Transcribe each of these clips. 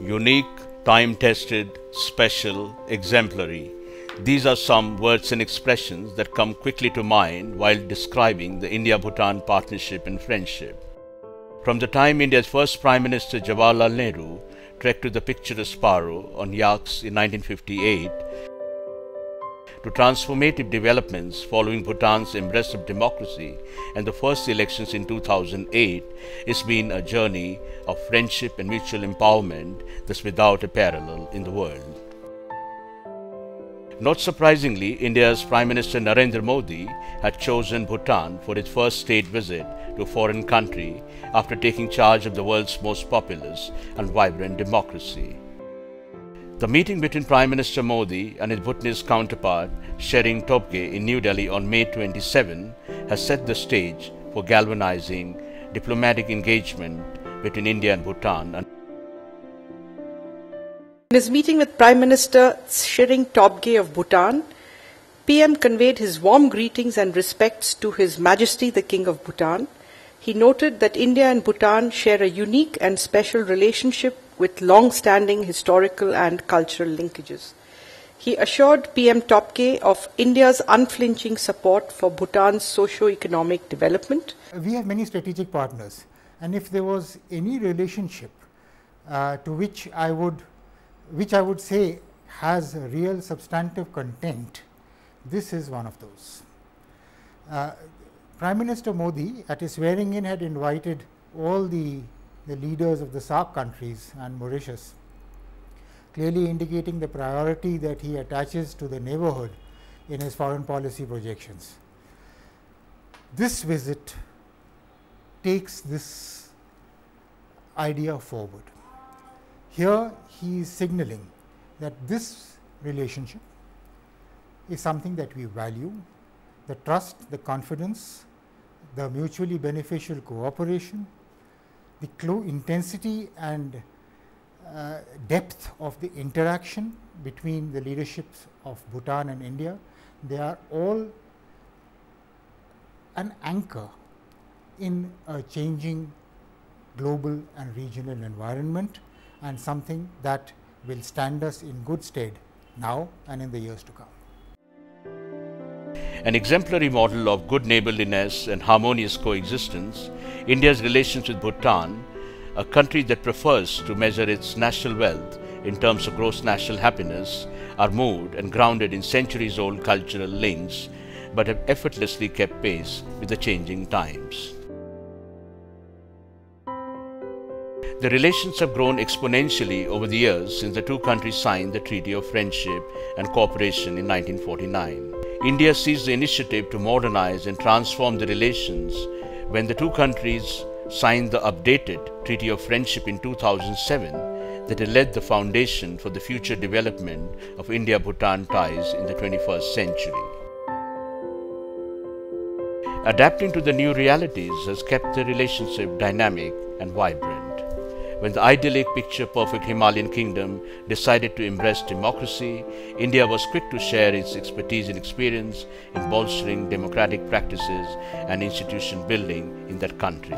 Unique, time-tested, special, exemplary. These are some words and expressions that come quickly to mind while describing the India-Bhutan partnership and friendship. From the time India's first Prime Minister Jawaharlal Nehru trekked to the picturesque Paro on yaks in 1958, to transformative developments following Bhutan's embrace of democracy and the first elections in 2008, it's been a journey of friendship and mutual empowerment that's without a parallel in the world. Not surprisingly, India's Prime Minister Narendra Modi had chosen Bhutan for his first state visit to a foreign country after taking charge of the world's most populous and vibrant democracy. The meeting between Prime Minister Modi and his Bhutanese counterpart Tshering Tobgay in New Delhi on May 27 has set the stage for galvanizing diplomatic engagement between India and Bhutan. In his meeting with Prime Minister Tshering Tobgay of Bhutan, PM conveyed his warm greetings and respects to His Majesty the King of Bhutan. He noted that India and Bhutan share a unique and special relationship with long-standing historical and cultural linkages. He assured PM Tobgay of India's unflinching support for Bhutan's socio-economic development. We have many strategic partners, and if there was any relationship to which I would say has a real substantive content, this is one of those. Prime Minister Modi at his swearing in had invited all the leaders of the SAARC countries and Mauritius, clearly indicating the priority that he attaches to the neighborhood in his foreign policy projections. This visit takes this idea forward. Here he is signaling that this relationship is something that we value, the trust, the confidence, the mutually beneficial cooperation, the intensity and depth of the interaction between the leaderships of Bhutan and India. They are all an anchor in a changing global and regional environment, and something that will stand us in good stead now and in the years to come. An exemplary model of good neighborliness and harmonious coexistence, India's relations with Bhutan, a country that prefers to measure its national wealth in terms of gross national happiness, are moved and grounded in centuries-old cultural links, but have effortlessly kept pace with the changing times. The relations have grown exponentially over the years since the two countries signed the Treaty of Friendship and Cooperation in 1949. India seized the initiative to modernize and transform the relations when the two countries signed the updated Treaty of Friendship in 2007 that had laid the foundation for the future development of India-Bhutan ties in the 21st century. Adapting to the new realities has kept the relationship dynamic and vibrant. When the idyllic picture-perfect Himalayan kingdom decided to embrace democracy, India was quick to share its expertise and experience in bolstering democratic practices and institution building in that country.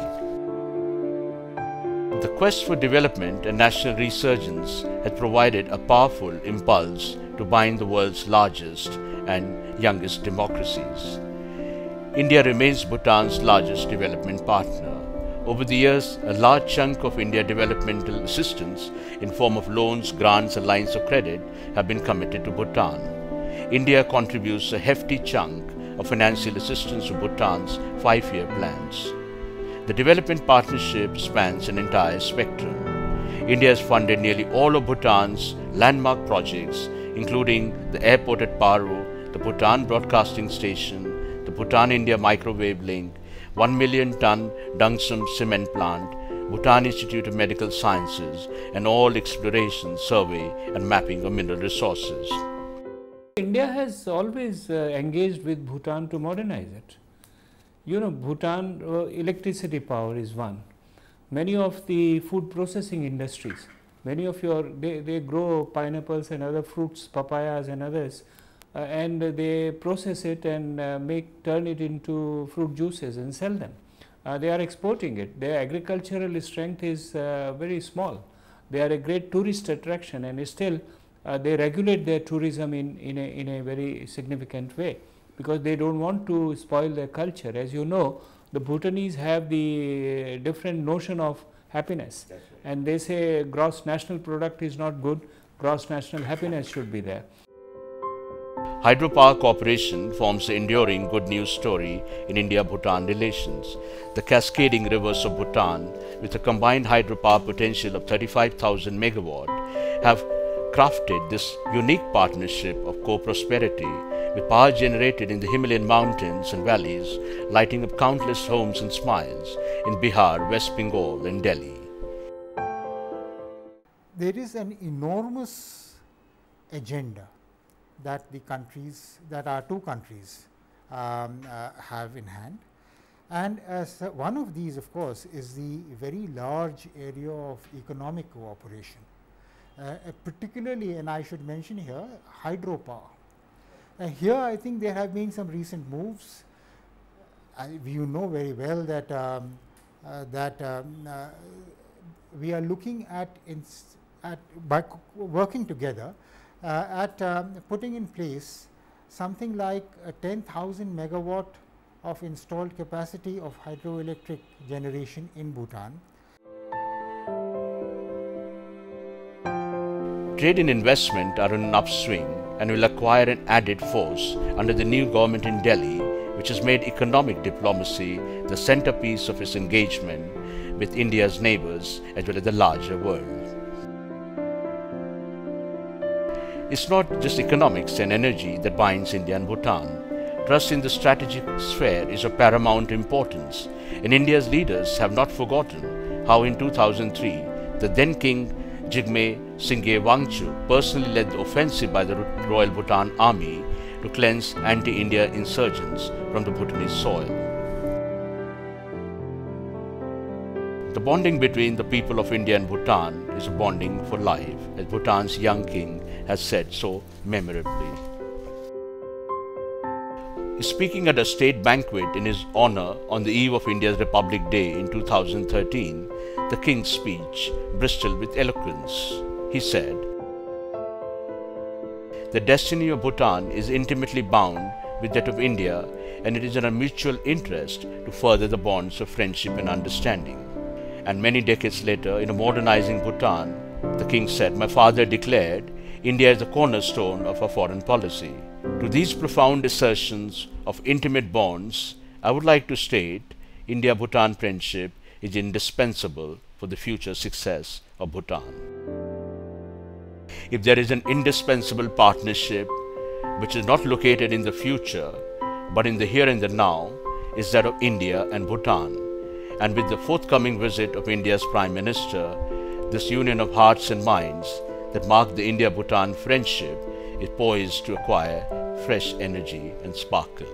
The quest for development and national resurgence had provided a powerful impulse to bind the world's largest and youngest democracies. India remains Bhutan's largest development partner. Over the years, a large chunk of India developmental assistance in form of loans, grants and lines of credit have been committed to Bhutan. India contributes a hefty chunk of financial assistance to Bhutan's 5-year plans. The development partnership spans an entire spectrum. India has funded nearly all of Bhutan's landmark projects, including the airport at Paro, the Bhutan Broadcasting Station, the Bhutan-India Microwave Link, 1 million ton Dangsum cement plant, Bhutan Institute of Medical Sciences, and all exploration, survey and mapping of mineral resources. India has always engaged with Bhutan to modernize it. You know, Bhutan electricity power is one. Many of the food processing industries, many of they grow pineapples and other fruits, papayas and others, and they process it and turn it into fruit juices and sell them. They are exporting it. Their agricultural strength is very small. They are a great tourist attraction, and still they regulate their tourism in a very significant way, because they don't want to spoil their culture. As you know, the Bhutanese have the different notion of happiness, and they say gross national product is not good, gross national happiness should be there. Hydropower cooperation forms the enduring good news story in India-Bhutan relations. The cascading rivers of Bhutan, with a combined hydropower potential of 35,000 megawatt, have crafted this unique partnership of co-prosperity, with power generated in the Himalayan mountains and valleys, lighting up countless homes and smiles in Bihar, West Bengal and Delhi. There is an enormous agenda that our two countries have in hand, and one of these, of course, is the very large area of economic cooperation, particularly, and I should mention here, hydropower. Here I think there have been some recent moves. You know very well that we are looking at by working together at putting in place something like 10,000 megawatt of installed capacity of hydroelectric generation in Bhutan. Trade and investment are on an upswing and will acquire an added force under the new government in Delhi, which has made economic diplomacy the centerpiece of its engagement with India's neighbours as well as the larger world. It's not just economics and energy that binds India and Bhutan. Trust in the strategic sphere is of paramount importance, and India's leaders have not forgotten how in 2003 the then King Jigme Singye Wangchuck personally led the offensive by the Royal Bhutan Army to cleanse anti-India insurgents from the Bhutanese soil. The bonding between the people of India and Bhutan is a bonding for life, as Bhutan's young king has said so memorably. Speaking at a state banquet in his honor on the eve of India's Republic Day in 2013, the king's speech bristled with eloquence. He said, "The destiny of Bhutan is intimately bound with that of India, and it is in our mutual interest to further the bonds of friendship and understanding." And many decades later, in a modernizing Bhutan, the king said, "My father declared, India is the cornerstone of our foreign policy." To these profound assertions of intimate bonds, I would like to state, India-Bhutan friendship is indispensable for the future success of Bhutan. If there is an indispensable partnership which is not located in the future, but in the here and the now, is that of India and Bhutan. And with the forthcoming visit of India's Prime Minister, this union of hearts and minds that marked the India-Bhutan friendship is poised to acquire fresh energy and sparkle.